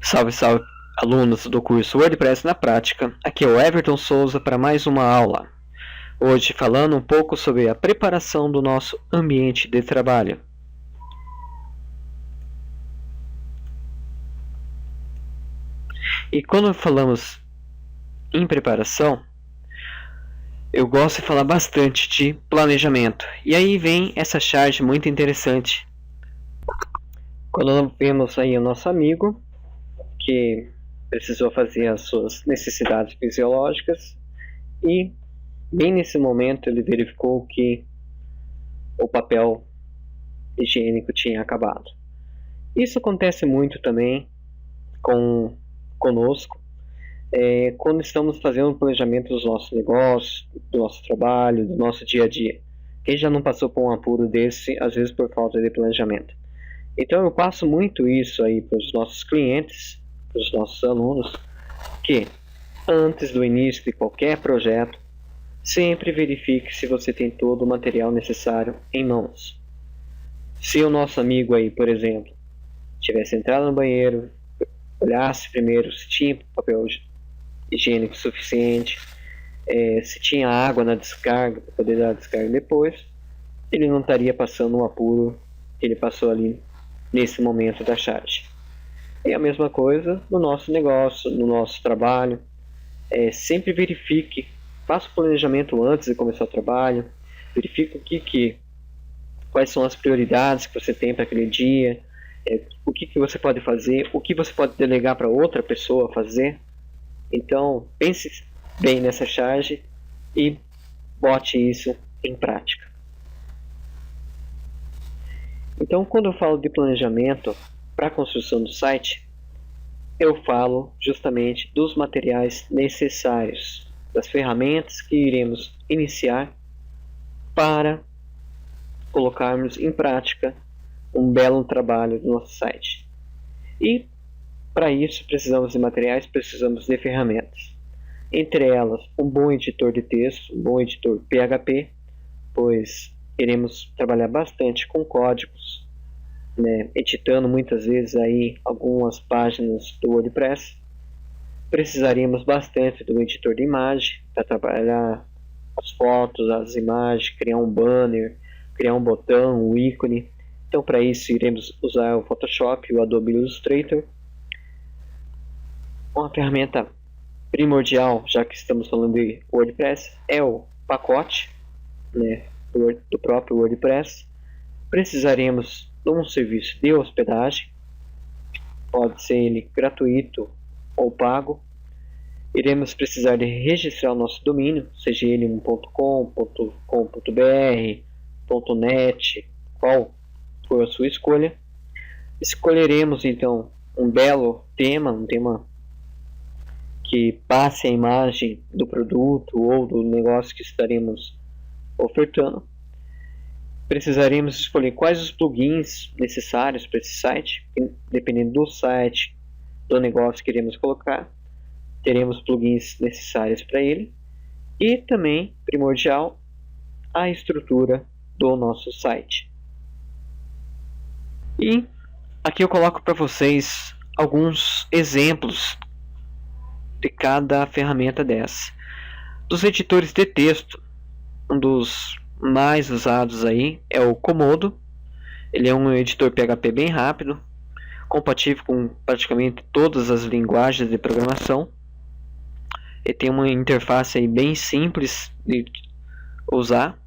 Salve, salve, alunos do curso WordPress na Prática. Aqui é o Everton Souza para mais uma aula. Hoje falando um pouco sobre a preparação do nosso ambiente de trabalho. E quando falamos em preparação, eu gosto de falar bastante de planejamento. E aí vem essa charge muito interessante. Quando vemos aí o nosso amigo que precisou fazer as suas necessidades fisiológicas e bem nesse momento ele verificou que o papel higiênico tinha acabado. Isso acontece muito também conosco quando estamos fazendo o planejamento dos nossos negócios, do nosso trabalho, do nosso dia a dia. Quem já não passou por um apuro desse, às vezes por falta de planejamento? Então eu passo muito isso aí para os nossos clientes, para os nossos alunos, que antes do início de qualquer projeto, sempre verifique se você tem todo o material necessário em mãos. Se o nosso amigo aí, por exemplo, tivesse entrado no banheiro, olhasse primeiro se tinha papel higiênico suficiente, se tinha água na descarga, para poder dar a descarga depois, ele não estaria passando um apuro que ele passou ali nesse momento da charge. E a mesma coisa no nosso negócio, no nosso trabalho. Sempre verifique, faça o planejamento antes de começar o trabalho, verifique quais são as prioridades que você tem para aquele dia, o que você pode fazer, o que você pode delegar para outra pessoa fazer. Então pense bem nessa charge e bote isso em prática. Então, quando eu falo de planejamento para a construção do site, eu falo justamente dos materiais necessários, das ferramentas que iremos iniciar para colocarmos em prática um belo trabalho do nosso site. E para isso precisamos de materiais, precisamos de ferramentas. Entre elas, um bom editor de texto, um bom editor PHP, pois iremos trabalhar bastante com códigos, editando muitas vezes aí algumas páginas do WordPress. Precisaríamos bastante do editor de imagem para trabalhar as fotos, as imagens, criar um banner, criar um botão, um ícone. Então para isso iremos usar o Photoshop e o Adobe Illustrator. Uma ferramenta primordial, já que estamos falando de WordPress, é o pacote do próprio WordPress. Precisaremos de um serviço de hospedagem, pode ser ele gratuito ou pago. Iremos precisar de registrar o nosso domínio, seja ele um .com, .com.br, .net, qual for a sua escolha. Escolheremos então um belo tema, um tema que passe a imagem do produto ou do negócio que estaremos ofertando. Precisaremos escolher quais os plugins necessários para esse site, dependendo do site, do negócio que iremos colocar, teremos plugins necessários para ele. E também, primordial, a estrutura do nosso site. E aqui eu coloco para vocês alguns exemplos de cada ferramenta dessa. Dos editores de texto, um dos mais usados aí é o Comodo. Ele é um editor PHP bem rápido, compatível com praticamente todas as linguagens de programação. Ele tem uma interface aí bem simples de usar.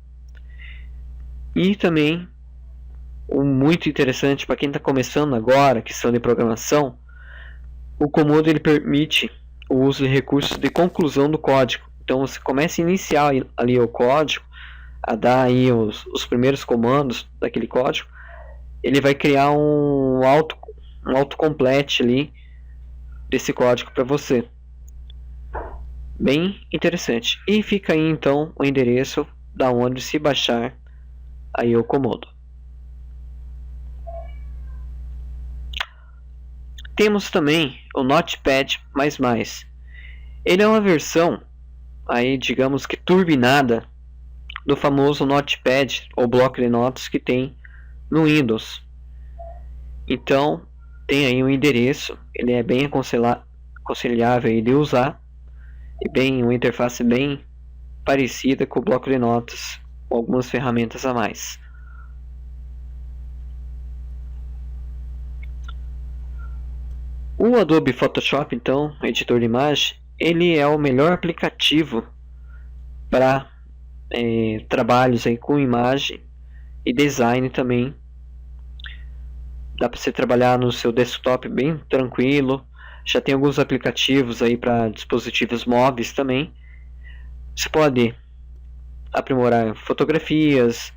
E também muito interessante para quem está começando agora, questão de programação, o Comodo ele permite o uso de recursos de conclusão do código. Então você começa a iniciar ali o código, a dar aí os primeiros comandos daquele código, ele vai criar um autocomplete ali desse código para você. Bem interessante. E fica aí então o endereço da onde se baixar aí o Comodo. Temos também o Notepad++. Ele é uma versão aí, digamos que turbinada do famoso Notepad ou bloco de notas que tem no Windows. Então tem aí um endereço, ele é bem aconselhável de usar, e bem uma interface bem parecida com o bloco de notas, com algumas ferramentas a mais. O Adobe Photoshop, então, editor de imagem, ele é o melhor aplicativo para trabalhos aí com imagem e design também. Dá para você trabalhar no seu desktop bem tranquilo. Já tem alguns aplicativos aí para dispositivos móveis também. Você pode aprimorar fotografias,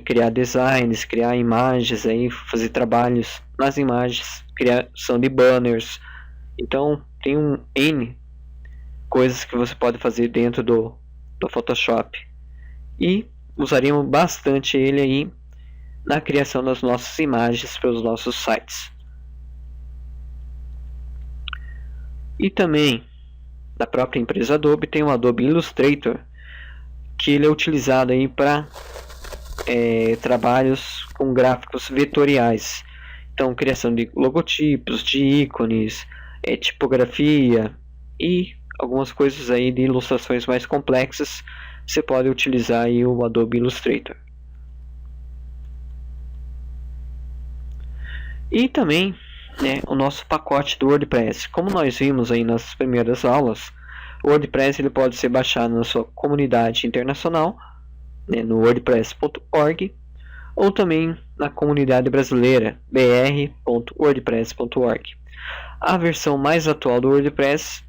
criar designs, criar imagens aí, fazer trabalhos nas imagens, criação de banners. Então tem N coisas que você pode fazer dentro do Photoshop, e usaríamos bastante ele aí na criação das nossas imagens para os nossos sites. E também da própria empresa Adobe tem o Adobe Illustrator, que ele é utilizado aí para trabalhos com gráficos vetoriais. Então, criação de logotipos, de ícones, tipografia e algumas coisas aí de ilustrações mais complexas. Você pode utilizar aí o Adobe Illustrator. E também, o nosso pacote do WordPress. Como nós vimos aí nas primeiras aulas, o WordPress ele pode ser baixado na sua comunidade internacional, no wordpress.org, ou também na comunidade brasileira, br.wordpress.org. A versão mais atual do WordPress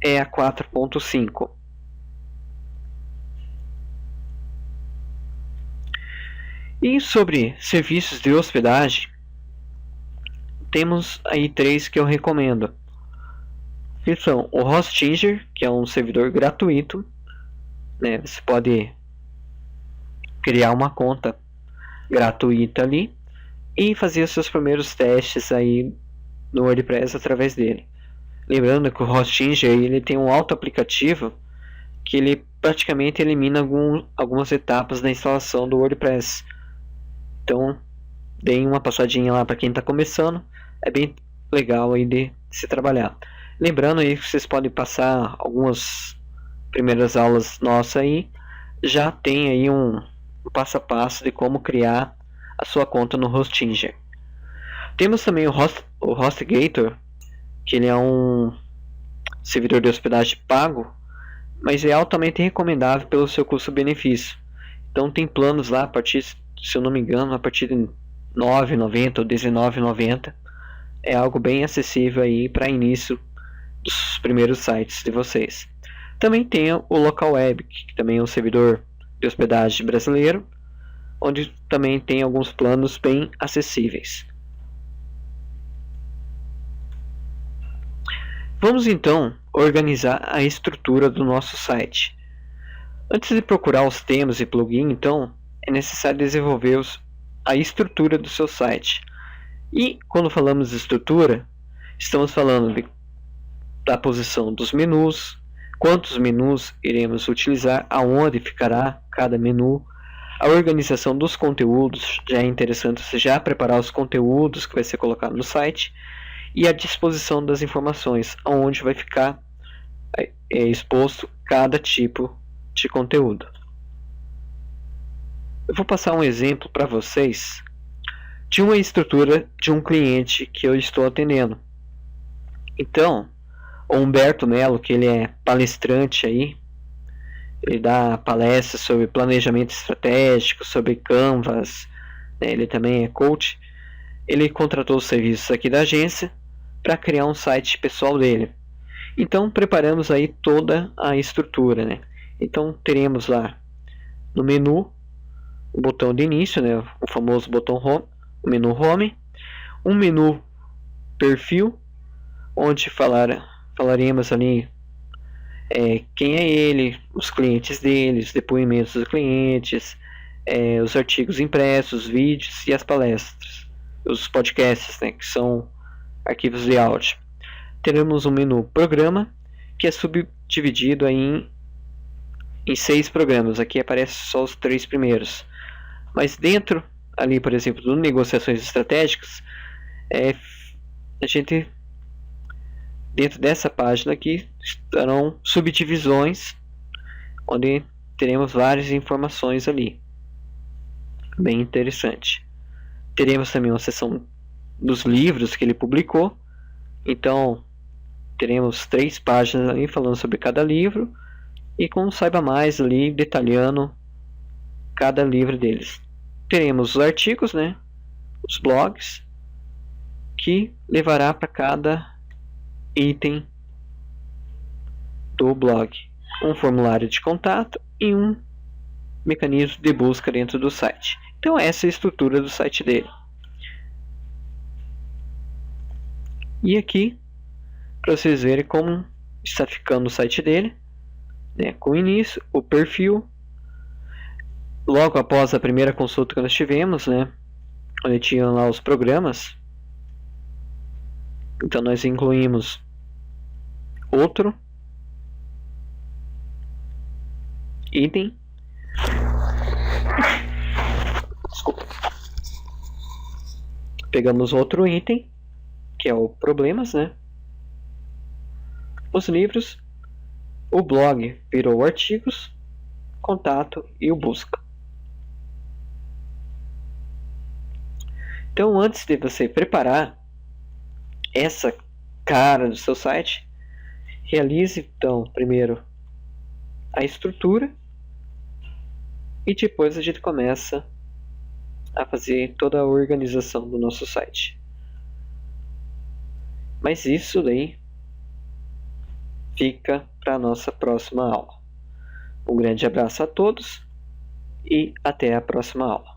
é a 4.5. E sobre serviços de hospedagem, temos aí 3 que eu recomendo. Que são o Hostinger, que é um servidor gratuito. Você pode criar uma conta gratuita ali e fazer os seus primeiros testes aí no WordPress através dele. Lembrando que o Hostinger ele tem um auto aplicativo que ele praticamente elimina algumas etapas da instalação do WordPress. Então, deem uma passadinha lá para quem está começando. É bem legal aí de se trabalhar. Lembrando aí que vocês podem passar algumas primeiras aulas nossas aí. Já tem aí um passo a passo de como criar a sua conta no Hostinger. Temos também o HostGator, que ele é um servidor de hospedagem pago, mas é altamente recomendável pelo seu custo-benefício. Então tem planos lá a partir, se eu não me engano, a partir de R$ 9,90 ou R$ 19,90. É algo bem acessível aí para início dos primeiros sites de vocês. Também tem o LocalWeb, que também é um servidor de hospedagem brasileiro, onde também tem alguns planos bem acessíveis. Vamos então organizar a estrutura do nosso site. Antes de procurar os temas e plugins, então, é necessário desenvolver a estrutura do seu site. E quando falamos de estrutura, estamos falando da posição dos menus, quantos menus iremos utilizar, aonde ficará cada menu, a organização dos conteúdos. Já é interessante você já preparar os conteúdos que vai ser colocado no site, e a disposição das informações, aonde vai ficar exposto cada tipo de conteúdo. Eu vou passar um exemplo para vocês de uma estrutura de um cliente que eu estou atendendo. Então, o Humberto Melo, que ele é palestrante aí, ele dá palestras sobre planejamento estratégico, sobre Canvas, ele também é coach. Ele contratou os serviços aqui da agência para criar um site pessoal dele. Então preparamos aí toda a estrutura, Então teremos lá no menu o botão de início, o famoso botão home, o menu home, um menu perfil, onde falaremos ali quem é ele, os clientes dele, os depoimentos dos clientes, os artigos impressos, os vídeos e as palestras, os podcasts, que são arquivos de áudio. Teremos um menu programa, que é subdividido aí em 6 programas. Aqui aparece só os 3 primeiros, mas dentro ali, por exemplo, do negociações estratégicas, a gente, dentro dessa página aqui, estarão subdivisões, onde teremos várias informações ali. Bem interessante. Teremos também uma seção dos livros que ele publicou. Então, teremos 3 páginas ali falando sobre cada livro e com Saiba Mais ali detalhando cada livro deles. Teremos os artigos, né? Os blogs, que levará para cada item do blog um formulário de contato e um mecanismo de busca dentro do site. Então essa é a estrutura do site dele. E aqui, para vocês verem como está ficando o site dele, né, com o início, o perfil, logo após a primeira consulta que nós tivemos, né, onde tinham lá os programas. Então nós incluímos outro item. Desculpa. Pegamos outro item, que é o problemas, né? Os livros, o blog virou artigos, contato e o busca. Então, antes de você preparar essa cara do seu site, realize então primeiro a estrutura e depois a gente começa a fazer toda a organização do nosso site. Mas isso daí fica para a nossa próxima aula. Um grande abraço a todos e até a próxima aula.